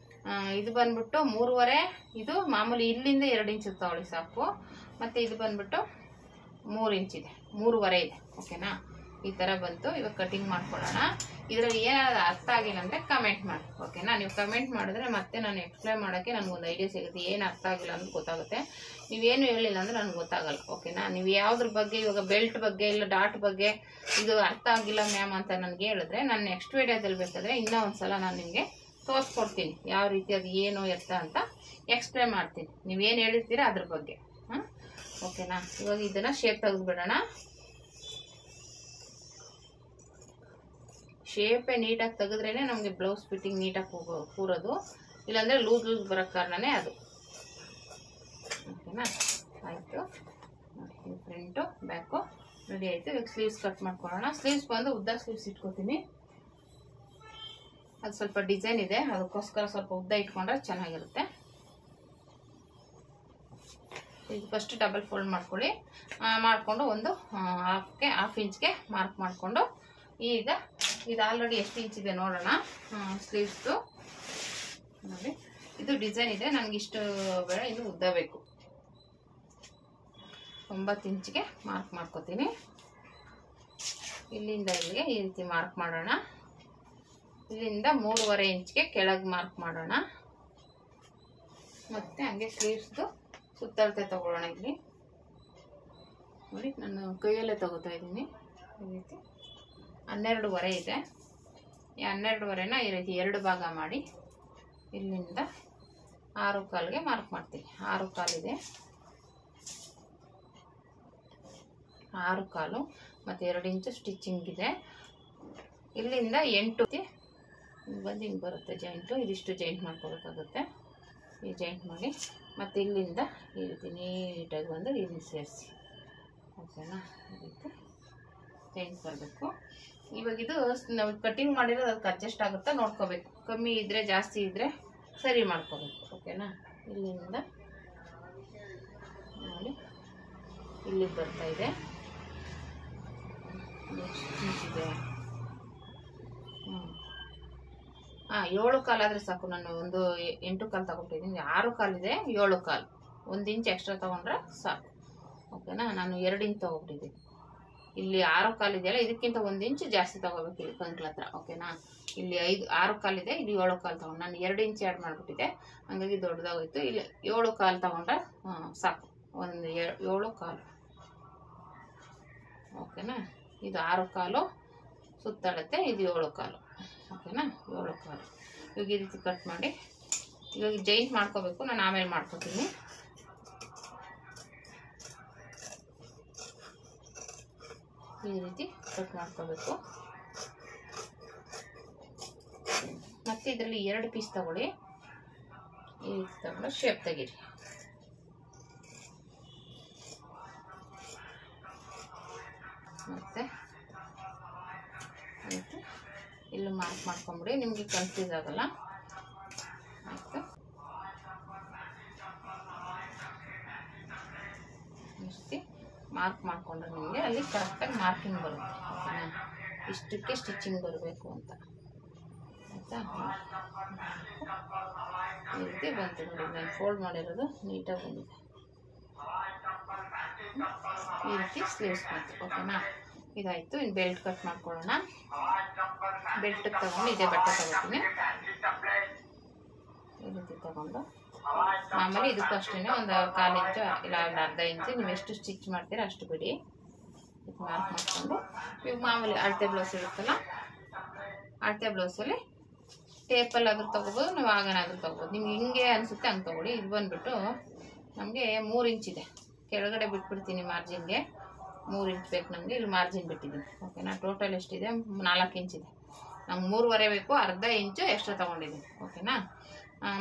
ಇದು ಬಂದ್ಬಿಟ್ಟು 3.5. ಇದು ಮಾಮೂಲಿ ಇಲ್ಲಿಂದ 2 ಇಂಚು ತಗೊಳ್ಳಿ ಸಾಕು. ಮತ್ತು ಇದು ಬಂದ್ಬಿಟ್ಟು 3 ಇಂಚಿದೆ, 3.5 ಇದೆ. ಓಕೆನಾ. ಈ ಥರ ಬಂತು. ಇವಾಗ ಕಟಿಂಗ್ ಮಾಡ್ಕೊಳ್ಳೋಣ. ಇದರಲ್ಲಿ ಏನಾದ್ರು ಅರ್ಥ ಆಗಿಲ್ಲ ಅಂದರೆ ಕಮೆಂಟ್ ಮಾಡಿ. ಓಕೆನಾ. ನೀವು ಕಮೆಂಟ್ ಮಾಡಿದ್ರೆ ಮತ್ತೆ ನಾನು ಎಕ್ಸ್ಪ್ಲೈನ್ ಮಾಡೋಕ್ಕೆ ನನಗೊಂದು ಐಡಿಯಾ ಸಿಗುತ್ತೆ. ಏನು ಅರ್ಥ ಆಗಿಲ್ಲ ಅಂತ ಗೊತ್ತಾಗುತ್ತೆ. ನೀವೇನು ಹೇಳಿಲ್ಲ ಅಂದರೆ ನನಗೆ ಗೊತ್ತಾಗಲ್ಲ. ಓಕೆನಾ. ನೀವು ಯಾವುದ್ರ ಬಗ್ಗೆ, ಇವಾಗ ಬೆಲ್ಟ್ ಬಗ್ಗೆ ಇಲ್ಲ ಡಾಟ್ ಬಗ್ಗೆ ಇದು ಅರ್ಥ ಆಗಿಲ್ಲ ಮ್ಯಾಮ್ ಅಂತ ನನಗೆ ಹೇಳಿದ್ರೆ, ನಾನು ನೆಕ್ಸ್ಟ್ ವೀಡಿಯೋದಲ್ಲಿ ಬೇಕಾದರೆ ಇನ್ನೂ ಒಂದು ಸಲ ನಾನು ನಿಮಗೆ ತೋರಿಸ್ಕೊಡ್ತೀನಿ. ಯಾವ ರೀತಿ ಅದು ಏನು ಎತ್ತ ಅಂತ ಎಕ್ಸ್ಪ್ಲೈನ್ ಮಾಡ್ತೀನಿ. ನೀವೇನು ಹೇಳಿರ್ತೀರ ಅದ್ರ ಬಗ್ಗೆ. ಓಕೆನಾ. ಇವಾಗ ಇದನ್ನು ಶೇಪ್ ತೆಗೆದುಬಿಡೋಣ. ಶೇಪೇ ನೀಟಾಗಿ ತೆಗೆದ್ರೇ ನಮಗೆ ಬ್ಲೌಸ್ ಫಿಟ್ಟಿಂಗ್ ನೀಟಾಗಿ ಕೂರೋದು. ಇಲ್ಲಾಂದರೆ ಲೂಸ್ ಬರೋ ಕಾರಣನೇ ಅದು. ಓಕೆನಾ. ಆಯಿತು. ಫ್ರಂಟು ಬ್ಯಾಕು ರೆಡಿ ಆಯಿತು. ಇವಾಗ ಸ್ಲೀವ್ಸ್ ಕಟ್ ಮಾಡ್ಕೊಳ್ಳೋಣ. ಸ್ಲೀವ್ಸ್ ಬಂದು ಉದ್ದ ಸ್ಲೀವ್ಸ್ ಇಟ್ಕೊತೀನಿ. ಅದು ಸ್ವಲ್ಪ ಡಿಸೈನ್ ಇದೆ, ಅದಕ್ಕೋಸ್ಕರ ಸ್ವಲ್ಪ ಉದ್ದ ಇಟ್ಕೊಂಡ್ರೆ ಚೆನ್ನಾಗಿರುತ್ತೆ. ಈಗ ಫಸ್ಟ್ ಡಬಲ್ ಫೋಲ್ಡ್ ಮಾಡ್ಕೊಳ್ಳಿ. ಮಾಡಿಕೊಂಡು ಒಂದು ಹಾಫ್ ಇಂಚ್ಗೆ ಮಾರ್ಕ್ ಮಾಡಿಕೊಂಡು, ಈಗ ಇದು ಆಲ್ರೆಡಿ ಎಷ್ಟು ಇಂಚ್ ಇದೆ ನೋಡೋಣ. ಸ್ಲೀವ್ಸ್ದು ನೋಡಿ, ಇದು ಡಿಸೈನ್ ಇದೆ, ನನಗೆ ಇಷ್ಟು ಬೇಡ, ಇದು ಉದ್ದ ಬೇಕು. 9 ಇಂಚ್ಗೆ ಮಾರ್ಕ್ ಮಾಡ್ಕೋತೀನಿ. ಇಲ್ಲಿಂದ ಇಲ್ಲಿಗೆ ಈ ರೀತಿ ಮಾರ್ಕ್ ಮಾಡೋಣ. ಇಲ್ಲಿಂದ 3.5 ಇಂಚ್ಗೆ ಕೆಳಗೆ ಮಾರ್ಕ್ ಮಾಡೋಣ. ಮತ್ತು ಹಂಗೆ ಸ್ಲೀವ್ಸ್ದು ಸುತ್ತಳತೆ ತಗೊಳ್ಳೋಣ. ಇಲ್ಲಿ ನೋಡಿ, ನಾನು ಕೈಯಲ್ಲೇ ತಗೋತಾ ಇದ್ದೀನಿ. ಈ ರೀತಿ 12.5 ಇದೆ. ಈ 12.5ನ ಈ ರೀತಿ 2 ಭಾಗ ಮಾಡಿ ಇಲ್ಲಿಂದ 6.25ಗೆ ಮಾರ್ಕ್ ಮಾಡ್ತೀನಿ. 6.25 ಇದೆ, 6.25 ಮತ್ತು 2 ಇಂಚು ಸ್ಟಿಚಿಂಗ್ ಇದೆ. ಇಲ್ಲಿಂದ 8 ಬಂದು ಹಿಂಗೆ ಬರುತ್ತೆ ಜಾಯಿಂಟು. ಇದಿಷ್ಟು ಜಾಯಿಂಟ್ ಮಾಡ್ಕೋಬೇಕಾಗುತ್ತೆ. ಈ ಜಾಯಿಂಟ್ ಮಾಡಿ ಮತ್ತು ಇಲ್ಲಿಂದ ಈ ರೀತಿ ನೀಟಾಗಿ ಬಂದು ಇಲ್ಲಿ ಸೇರಿಸಿ. ಓಕೆನಾ? ಈ ರೀತಿ ಜಾಯಿಂಟ್ ಬರಬೇಕು. ಇವಾಗ ಇದು ನಾವು ಕಟಿಂಗ್ ಮಾಡಿರೋದು ಅದಕ್ಕೆ ಅಡ್ಜಸ್ಟ್ ಆಗುತ್ತಾ ನೋಡ್ಕೋಬೇಕು. ಕಮ್ಮಿ ಇದ್ದರೆ ಜಾಸ್ತಿ ಇದ್ದರೆ ಸರಿ ಮಾಡ್ಕೋಬೇಕು. ಓಕೆನಾ? ಇಲ್ಲಿಂದ ನೋಡಿ ಇಲ್ಲಿಗೆ ಬರ್ತಾ ಇದೆ. ಇದೆ 7 ಕಾಲು ಆದರೆ ಸಾಕು. ನಾನು ಒಂದು 8 ಕಾಲು ತಗೊಂಡಿದ್ದೀನಿ. 6 ಕಾಲು ಇದೆ, 7 ಕಾಲು, 1 ಇಂಚ್ ಎಕ್ಸ್ಟ್ರಾ ತೊಗೊಂಡ್ರೆ ಸಾಕು. ಓಕೆನಾ? ನಾನು 2 ಇಂಚ್ ತೊಗೊಬಿಟ್ಟಿದ್ದೀನಿ. ಇಲ್ಲಿ 6 ಕಾಲು ಇದೆಯಲ್ಲ, ಇದಕ್ಕಿಂತ 1 ಇಂಚ್ ಜಾಸ್ತಿ ತೊಗೋಬೇಕು ಇಲ್ಲಿ ಕಂಕ್ಲ ಹತ್ರ. ಓಕೆನಾ? ಇಲ್ಲಿ 6 ಕಾಲು ಇದೆ, ಇಲ್ಲಿ 7 ಕಾಲು ತೊಗೊಂಡು ನಾನು 2 ಇಂಚ್ ಆ್ಯಡ್ ಮಾಡಿಬಿಟ್ಟಿದ್ದೆ, ಹಾಗಾಗಿ ದೊಡ್ಡದಾಗೋಯ್ತು. ಇಲ್ಲಿ 7 ಕಾಲು ತೊಗೊಂಡ್ರೆ ಸಾಕು. 7 ಕಾಲು. ಓಕೆನಾ? ಇದು 6 ಕಾಲು ಸುತ್ತಳತೆ, ಇದು 7 ಕಾಲು. ಓಕೆನಾ? 7 ಕಾಲು. ಇವಾಗ ಈ ರೀತಿ ಕಟ್ ಮಾಡಿ ಇವಾಗ ಜಾಯಿಂಟ್ ಮಾಡ್ಕೋಬೇಕು. ನಾನು ಆಮೇಲೆ ಮಾಡ್ಕೋತೀನಿ. ಈ ರೀತಿ ಕಟ್ ಮಾಡ್ಕೋಬೇಕು. ಮತ್ತೆ ಇದರಲ್ಲಿ 2 ಪೀಸ್ ತಗೊಳ್ಳಿ. ಈ ರೀತಿ ತಗೊಂಡು ಶೇಪ್ ತೆಗೀರಿ. ಮತ್ತೆ ಆಯಿತು, ಇಲ್ಲೂ ಮಾರ್ಕ್ ಮಾಡ್ಕೊಂಬಿಡಿ, ನಿಮಗೆ ಕನ್ಫ್ಯೂಸ್ ಆಗಲ್ಲ. ಆಯಿತು, ಇಷ್ಟು ಮಾರ್ಕ್ ಮಾಡಿಕೊಂಡ್ರೆ ನಿಮಗೆ ಅಲ್ಲಿ ಕರೆಕ್ಟಾಗಿ ಮಾರ್ಕಿಂಗ್ ಬರುತ್ತೆ. ಓಕೆನಾ? ಇಷ್ಟಕ್ಕೆ ಸ್ಟಿಚಿಂಗ್ ಬರಬೇಕು ಅಂತ. ಆಯಿತಾ? ಈ ರೀತಿ ಬಂತು ನೋಡಿ. ನಾನು ಫೋಲ್ಡ್ ಮಾಡಿರೋದು ನೀಟಾಗಿ ಬಂದಿದೆ. ಈ ರೀತಿ ಸ್ಲೀವ್ಸ್ ಬಂತು. ಓಕೆನಾ? ಇದಾಯಿತು. ಇನ್ನು ಬೆಲ್ಟ್ ಕಟ್ ಮಾಡ್ಕೊಳ್ಳೋಣ. ಬೆಲ್ಟಿಗೆ ತಗೊಂಡು ಇದೇ ಬಟ್ಟೆ ತಗೋತೀನಿ. ಈ ರೀತಿ ತಗೊಂಡು ಆಮೇಲೆ ಇದಕ್ಕೂ ಅಷ್ಟೇ ಒಂದು 1/4 ಇಂಚು ಇಲ್ಲ ಒಂದು 1/2 ಇಂಚು ನೀವು ಎಷ್ಟು ಸ್ಟಿಚ್ ಮಾಡ್ತೀರಾ ಅಷ್ಟು ಬಿಡಿ. ಇದಕ್ಕೆ ಮಾರ್ಕ್ ಮಾಡಿಕೊಂಡು ಈಗ ಮಾಮೂಲಿ ಅಳತೆ ಬ್ಲೌಸ್ ಇರುತ್ತಲ್ಲ, ಅಳತೆ ಬ್ಲೌಸಲ್ಲಿ ಟೇಪಲ್ಲಾದ್ರೂ ತೊಗೋಬೋದು, ನೀವು ಆಗನಾದ್ರೂ ತೊಗೋಬೋದು. ನಿಮ್ಗೆ ಹಿಂಗೆ ಅನಿಸುತ್ತೆ ಹಂಗೆ ತೊಗೊಳ್ಳಿ. ಇದು ಬಂದುಬಿಟ್ಟು ನಮಗೆ 3 ಇಂಚಿದೆ. ಕೆಳಗಡೆ ಬಿಟ್ಬಿಡ್ತೀನಿ ಮಾರ್ಜಿನ್ಗೆ. 3 ಇಂಚ್ ಬೇಕು ನಮಗೆ. ಇಲ್ಲಿ ಮಾರ್ಜಿನ್ ಬಿಟ್ಟಿದ್ದೀನಿ. ಓಕೆನಾ? ಟೋಟಲ್ ಎಷ್ಟಿದೆ? 4 ಇಂಚಿದೆ. ನಮ್ಗೆ 3.5 ಬೇಕು, 1/2 ಇಂಚು ಎಕ್ಸ್ಟ್ರಾ ತೊಗೊಂಡಿದ್ದೀನಿ. ಓಕೆನಾ?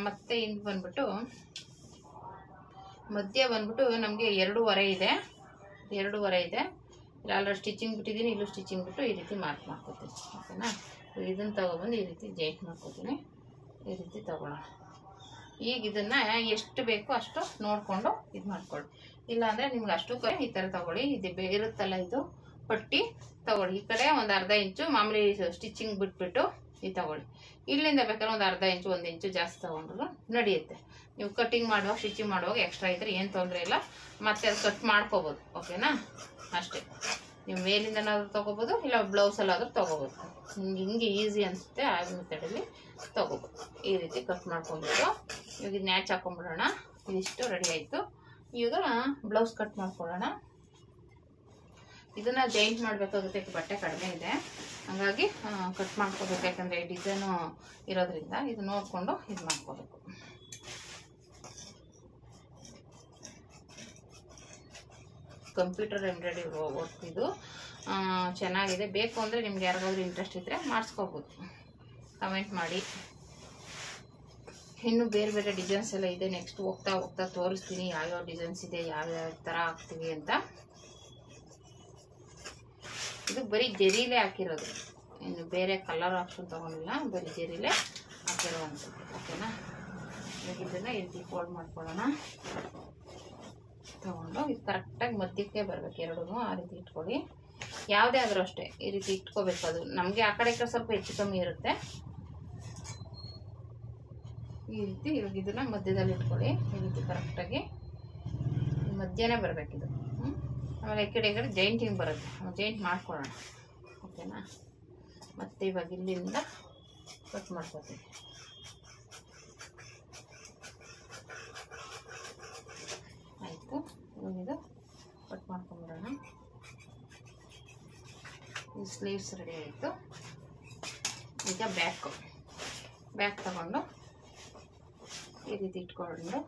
ಮತ್ತು ಇಲ್ಲಿ ಬಂದ್ಬಿಟ್ಟು ಮಧ್ಯ ಬಂದ್ಬಿಟ್ಟು ನಮಗೆ 2.5 ಇದೆ. 2.5 ಇದೆ. ಇಲ್ಲಿ ಆಲ್ರೆಡಿ ಸ್ಟಿಚಿಂಗ್ ಬಿಟ್ಟಿದ್ದೀನಿ. ಇಲ್ಲೂ ಸ್ಟಿಚಿಂಗ್ ಬಿಟ್ಟು ಈ ರೀತಿ ಮಾರ್ಕ್ ಮಾಡ್ಕೊತೀನಿ. ಓಕೆನಾ? ಇದನ್ನು ತೊಗೊಬಂದು ಈ ರೀತಿ ಜಾಯಿಂಟ್ ಮಾಡ್ಕೊತೀನಿ. ಈ ರೀತಿ ತೊಗೊಳ್ಳೋಣ. ಈಗ ಇದನ್ನು ಎಷ್ಟು ಬೇಕೋ ಅಷ್ಟು ನೋಡಿಕೊಂಡು ಇದು ಮಾಡ್ಕೊಳ್ಳಿ. ಇಲ್ಲಾಂದರೆ ನಿಮ್ಗೆ ಅಷ್ಟು ಈ ಥರ ತೊಗೊಳ್ಳಿ. ಇದು ಇರುತ್ತಲ್ಲ, ಇದು ಪಟ್ಟಿ ತೊಗೊಳ್ಳಿ. ಈ ಕಡೆ ಒಂದು 1/2 ಇಂಚು ಮಾಮೂಲಿ ಸ್ಟಿಚಿಂಗ್ ಬಿಟ್ಬಿಟ್ಟು ಇದು ತೊಗೊಳ್ಳಿ. ಇಲ್ಲಿಂದ ಬೇಕಾದ್ರೆ ಒಂದು 1/2 ಇಂಚು 1 ಇಂಚು ಜಾಸ್ತಿ ತೊಗೊಂಡ್ರು ನಡೆಯುತ್ತೆ. ನೀವು ಕಟಿಂಗ್ ಮಾಡುವಾಗ ಸ್ಟಿಚಿಂಗ್ ಮಾಡುವಾಗ ಎಕ್ಸ್ಟ್ರಾ ಇದ್ದರೆ ಏನು ತೊಂದರೆ ಇಲ್ಲ, ಮತ್ತೆ ಅದು ಕಟ್ ಮಾಡ್ಕೋಬೋದು. ಓಕೆನಾ? ಅಷ್ಟೇ. ನೀವು ಮೇಲಿಂದನಾದ್ರೂ ತೊಗೋಬೋದು, ಇಲ್ಲ ಬ್ಲೌಸಲ್ಲಾದ್ರೂ ತೊಗೋಬೋದು. ನಿಮ್ಗೆ ಹಿಂಗೆ ಈಸಿ ಅನಿಸುತ್ತೆ ಆ ಮೆಥಡಲ್ಲಿ ತೊಗೋಬೋದು. ಈ ರೀತಿ ಕಟ್ ಮಾಡ್ಕೊಂಡ್ಬಿಟ್ಟು ಇವಾಗ ಇದು ನ್ಯಾಚ್ ಹಾಕೊಂಡ್ಬಿಡೋಣ. ಇದಿಷ್ಟು ರೆಡಿ ಆಯಿತು. ಇವಾಗ ಬ್ಲೌಸ್ ಕಟ್ ಮಾಡ್ಕೊಳ್ಳೋಣ. ಇದನ್ನು ಜಾಯಿಂಟ್ ಮಾಡಬೇಕಾಗುತ್ತೆ, ಬಟ್ಟೆ ಕಡಿಮೆ ಇದೆ, ಹಾಗಾಗಿ ಕಟ್ ಮಾಡ್ಕೋಬೇಕು. ಯಾಕಂದರೆ ಡಿಸೈನು ಇರೋದ್ರಿಂದ ಇದು ನೋಡಿಕೊಂಡು ಇದು ಮಾಡ್ಕೋಬೇಕು. ಕಂಪ್ಯೂಟರ್ ಎಂಬ್ರಾಯ್ಡ್ರಿ ವರ್ಕ್ ಇದು ಚೆನ್ನಾಗಿದೆ. ಬೇಕು ಅಂದರೆ ನಿಮ್ಗೆ ಯಾರಿಗಾದ್ರೂ ಇಂಟ್ರೆಸ್ಟ್ ಇದ್ದರೆ ಮಾಡಿಸ್ಕೋಬೋದು. ಕಮೆಂಟ್ ಮಾಡಿ. ಇನ್ನು ಬೇರೆ ಬೇರೆ ಡಿಸೈನ್ಸ್ ಎಲ್ಲ ಇದೆ. ನೆಕ್ಸ್ಟ್ ಹೋಗ್ತಾ ಹೋಗ್ತಾ ತೋರಿಸ್ತೀನಿ ಯಾವ್ಯಾವ ಡಿಸೈನ್ಸ್ ಇದೆ, ಯಾವ್ಯಾವ ಥರ ಹಾಕ್ತೀವಿ ಅಂತ. ಇದು ಬರೀ ಜರೀಲೇ ಹಾಕಿರೋದು. ಇನ್ನು ಬೇರೆ ಕಲರ್ ಆಪ್ಷನ್ ತೊಗೊಂಡಿಲ್ಲ, ಬರೀ ಜೀರಿಲೆ ಹಾಕಿರುವಂಥದ್ದು. ಓಕೆನಾ. ಇದನ್ನು ಈ ರೀತಿ ಫೋಲ್ಡ್ ಮಾಡ್ಕೊಳ್ಳೋಣ. ತೊಗೊಂಡು ಇದು ಕರೆಕ್ಟಾಗಿ ಮಧ್ಯಕ್ಕೆ ಬರಬೇಕು ಎರಡೂ, ಆ ರೀತಿ ಇಟ್ಕೊಳ್ಳಿ. ಯಾವುದೇ ಆದರೂ ಅಷ್ಟೇ ಈ ರೀತಿ ಇಟ್ಕೋಬೇಕು. ಅದು ನಮಗೆ ಆ ಕಡೆ ಸ್ವಲ್ಪ ಹೆಚ್ಚು ಕಮ್ಮಿ ಇರುತ್ತೆ. ಈ ರೀತಿ ಇವಾಗ ಇದನ್ನು ಮಧ್ಯದಲ್ಲಿ ಇಟ್ಕೊಳ್ಳಿ. ಈ ರೀತಿ ಕರೆಕ್ಟಾಗಿ ಮಧ್ಯನೇ ಬರಬೇಕಿದು. ಆಮೇಲೆ ಈ ಕಡೆ ಜೈಂಟಿಂಗ್ ಬರುತ್ತೆ, ಜೈಂಟ್ ಮಾಡ್ಕೊಳ್ಳೋಣ. ಓಕೆನಾ. ಮತ್ತು ಇವಾಗ ಇಲ್ಲಿಂದ ಕಟ್ ಮಾಡ್ಕೊತೀವಿ. ಆಯಿತು. ಇವಾಗ ಇದು ಕಟ್ ಮಾಡ್ಕೊಂಬಿಡೋಣ. ಈ ಸ್ಲೀವ್ಸ್ ರೆಡಿ ಆಯಿತು. ಈಗ ಬ್ಯಾಕ್ ತಗೊಂಡು ಈ ರೀತಿ ಇಟ್ಕೊಂಡು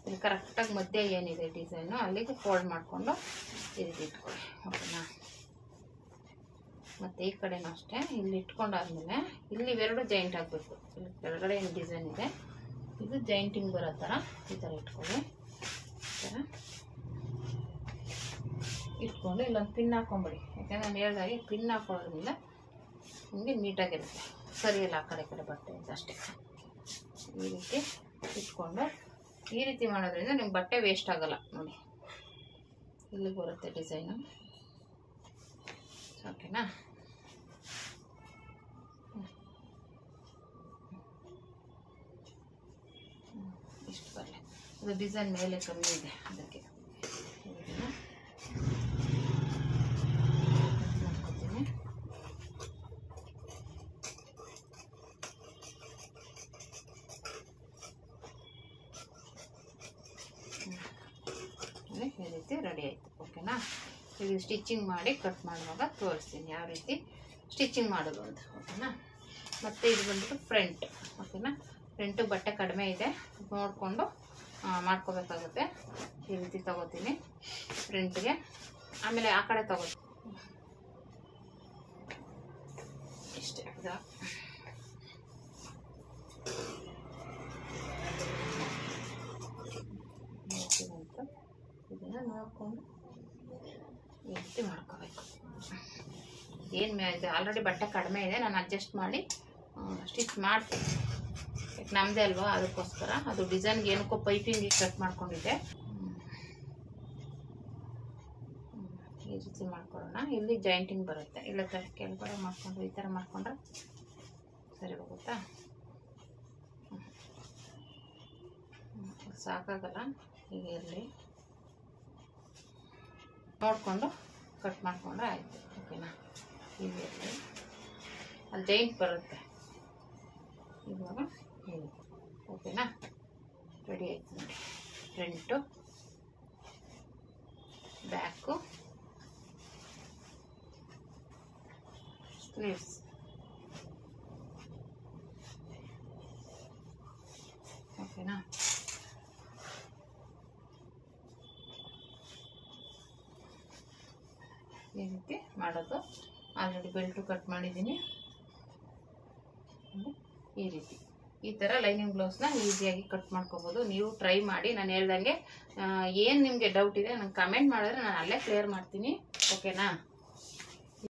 ಇಲ್ಲಿ ಕರೆಕ್ಟಾಗಿ ಮಧ್ಯೆ ಏನಿದೆ ಡಿಸೈನು ಅಲ್ಲಿಗೆ ಫೋಲ್ಡ್ ಮಾಡಿಕೊಂಡು ಈ ರೀತಿ ಇಟ್ಕೊಳ್ಳಿ. ಓಕೆನಾ. ಮತ್ತು ಈ ಕಡೆನೂ ಅಷ್ಟೇ ಇಲ್ಲಿ ಇಟ್ಕೊಂಡಾದ್ಮೇಲೆ ಇಲ್ಲಿ ಇವೆರಡು ಜಾಯಿಂಟ್ ಆಗಬೇಕು. ಇಲ್ಲಿ ಕೆಳಗಡೆ ಏನು ಡಿಸೈನ್ ಇದೆ ಇದು ಜಾಯಿಂಟಿಂಗ್ ಬರೋ ಥರ ಈ ಥರ ಇಟ್ಕೊಳ್ಳಿ. ಈ ಥರ ಇಟ್ಕೊಂಡು ಇಲ್ಲೊಂದು ಪಿನ್ ಹಾಕೊಂಬಿಡಿ. ಯಾಕೆಂದರೆ ನಾನು ಹೇಳ್ದಾಗೆ ಪಿನ್ ಹಾಕೊಳ್ಳೋದ್ರಿಂದ ನಿಮಗೆ ನೀಟಾಗಿರುತ್ತೆ, ಸರಿಯಲ್ಲ ಆ ಕಡೆ ಬಟ್ಟೆ ಅಂತ ಅಷ್ಟೇ. ಈ ರೀತಿ ಇಟ್ಕೊಂಡು ಈ ರೀತಿ ಮಾಡೋದ್ರಿಂದ ನಿಮ್ಗೆ ಬಟ್ಟೆ ವೇಸ್ಟ್ ಆಗಲ್ಲ. ನೋಡಿ ಇಲ್ಲಿ ಬರುತ್ತೆ ಡಿಸೈನು. ಓಕೆನಾ. ಇಷ್ಟು ಬರಲಿ. ಇದು ಡಿಸೈನ್ ಮೇಲೆ ಕಮ್ಮಿ ಇದೆ, ಅದಕ್ಕೆ ಮಾಡ್ಕೊತೀನಿ. ಈ ರೀತಿ ರೆಡಿ ಆಯಿತು. ಓಕೆನಾ. ಇದು ಸ್ಟಿಚಿಂಗ್ ಮಾಡಿ ಕಟ್ ಮಾಡುವಾಗ ತೋರಿಸ್ತೀನಿ ಯಾವ ರೀತಿ ಸ್ಟಿಚಿಂಗ್ ಮಾಡೋದು ಅಂತ. ಓಕೆನಾ. ಮತ್ತು ಇದು ಬಂದ್ಬಿಟ್ಟು ಫ್ರಂಟ್. ಓಕೆನಾ. ಫ್ರಂಟು ಬಟ್ಟೆ ಕಡಿಮೆ ಇದೆ, ನೋಡಿಕೊಂಡು ಮಾಡ್ಕೋಬೇಕಾಗುತ್ತೆ. ಈ ರೀತಿ ತಗೋತೀನಿ ಫ್ರಂಟ್ಗೆ. ಆಮೇಲೆ ಆ ಕಡೆ ತಗೋತೀನಿ ಇಷ್ಟೇ. ಇದು ಇದನ್ನು ನೋಡಿಕೊಂಡು ಈ ರೀತಿ ಮಾಡ್ಕೋಬೇಕು. ಏನು ಇದು ಆಲ್ರೆಡಿ ಬಟ್ಟೆ ಕಡಿಮೆ ಇದೆ, ನಾನು ಅಡ್ಜಸ್ಟ್ ಮಾಡಿ ಸ್ಟಿಚ್ ಮಾಡ್ತೀನಿ. ನಮ್ಮದೇ ಅಲ್ವಾ, ಅದಕ್ಕೋಸ್ಕರ ಅದು ಡಿಸೈನ್ಗೆ ಏನಕ್ಕೋ ಪೈಪಿಂಗಿಗೆ ಕಟ್ ಮಾಡ್ಕೊಂಡಿದ್ದೆ. ಈ ರೀತಿ ಮಾಡ್ಕೊಳ್ಳೋಣ. ಇಲ್ಲಿ ಜಾಯಿಂಟಿಂಗ್ ಬರುತ್ತೆ, ಇಲ್ಲ ಕೆಳಗಡೆ ಮಾಡ್ಕೊಂಡು ಈ ಥರ ಮಾಡ್ಕೊಂಡ್ರೆ ಸರಿ ಹೋಗುತ್ತಾ. ಸಾಕಾಗಲ್ಲ, ಈಗ ಇರಲಿ ನೋಡಿಕೊಂಡು ಕಟ್ ಮಾಡಿಕೊಂಡ್ರೆ ಆಯಿತು. ಓಕೆನಾ. ಇಲ್ಲಿ ಇರಲಿ, ಅಲ್ಲಿ ಜಾಯಿಂಟ್ ಬರುತ್ತೆ ಇವಾಗ. ಓಕೆನಾ. ರೆಡಿ ಆಯ್ತು ನೋಡಿ. Front, back, sleeves. ಓಕೆನಾ. ಈ ರೀತಿ ಮಾಡೋದು. ಆಲ್ರೆಡಿ ಬೆಲ್ಟು ಕಟ್ ಮಾಡಿದ್ದೀನಿ. ಈ ರೀತಿ ಈ ಥರ ಲೈನಿಂಗ್ ಬ್ಲೌಸ್ನ ಈಸಿಯಾಗಿ ಕಟ್ ಮಾಡ್ಕೋಬೋದು. ನೀವು ಟ್ರೈ ಮಾಡಿ. ನಾನು ಹೇಳ್ದಂಗೆ ಏನು ನಿಮಗೆ ಡೌಟ್ ಇದೆ ನನಗೆ ಕಮೆಂಟ್ ಮಾಡಿದ್ರೆ ನಾನು ಅಲ್ಲೇ ಕ್ಲಿಯರ್ ಮಾಡ್ತೀನಿ. ಓಕೆನಾ.